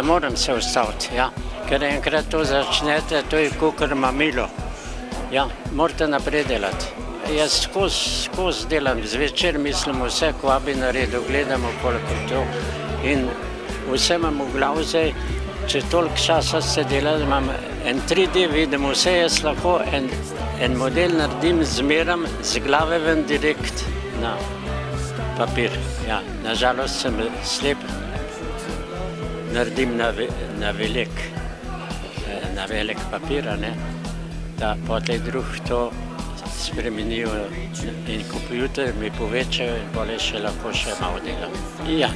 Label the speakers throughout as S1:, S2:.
S1: Ne morem se ustaviti, ja. Ker enkrat to začnete, to je kakor mamilo. Ja, morate naprej delati. Jaz skozi delam, zvečer mislim vse, ko bi naredil, gledamo koliko to. In vse imam v glavu zdaj, če toliko časa se dela, imam en 3D, vidim vse, jaz lahko en model naredim, zmeram z glave ven direkt na papir. Ja, nažalost sem slep, naredim na velik papir, ne, da potem drug to spremenijo in kompjuter mi povečajo in bolje še lahko še malo delam. Ja,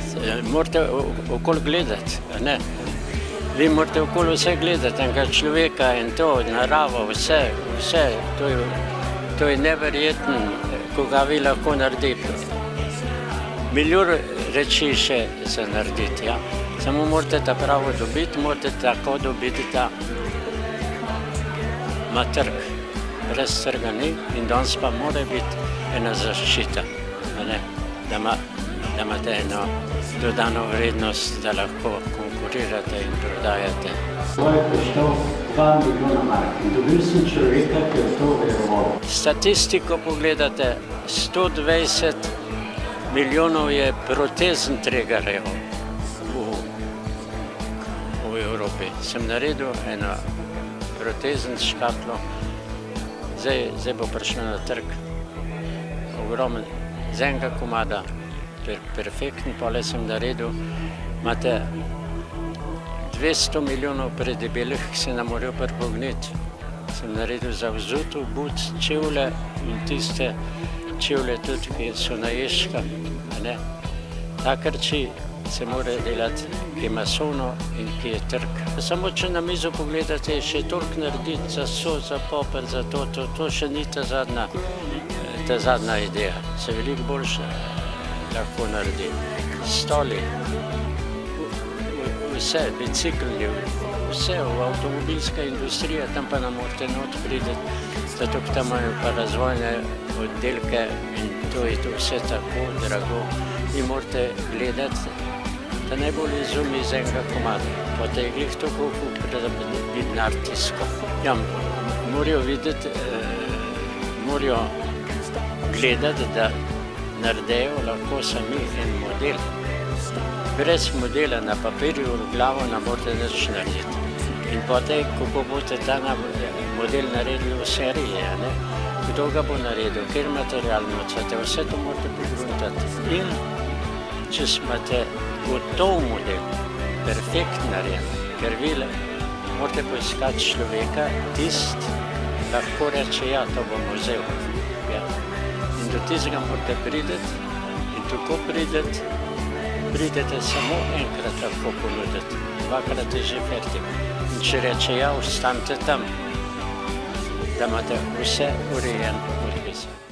S1: morate okoli gledati, ne. Vi morate okoli vse gledati, enega človeka in to, naravo, vse, to je neverjetno, ko ga vi lahko naredite. Milijon reči še za narediti, ja. Samo morate ta pravo dobiti, morate tako dobiti, da ima trg. Brez trga ni in danes pa mora biti ena zaščita, da imate eno dodano vrednost, da lahko konkurirate in prodajate.
S2: Svoje prišel 2 milijona mark in dobil sem človeka, ki je to veroval.
S1: Statistiko pogledate, 120 milijonov je protezen tregarjev v Evropi. Sem naredil eno protezen škatlo, zdaj bo prišlo na trg. Ogromen, z enega komada, perfektno, pole sem naredil. Imate 200 milijonov predebelih, ki se ne morajo pripogniti. Sem naredil za vzut, but, čevlje in tiste čevlje tudi, ki so na ježkah. Takrči se mora delati, ki je masovno in ki je trg. Samo če na mizo pogledate, je še toliko narediti za so, za poper, za to še ni ta zadnja ideja. Se veliko boljše lahko naredi. Stoli, vse, bicikli, vse, avtomobilska industrija, tam pa ne morate not prideti, zato tam imajo pa razvojne oddelke in to je vse tako drago. Vi morate gledati, da najbolj izumi iz enega komada. Pa te je glih tako, da bi biti artistko. Ja, morajo videti, morajo gledati, da naredijo lahko sami en model. Brez modela na papirju v glavo ne morate nič narediti. In potem, kako boste ta model naredili v seriji, kdo ga bo naredil, kjer material nocate, vse to morate pogruntati. In če imate gotov model, perfekt narejen, ker vi morate poiskati človeka, lahko reče, ja, to bomo vzel. In do tistega morate prideti in tako pridete samo enkrat lahko ponuditi, dvakrat je že fertik. In če reče, ja, ostanite tam, da imate vse urejeno podpisano.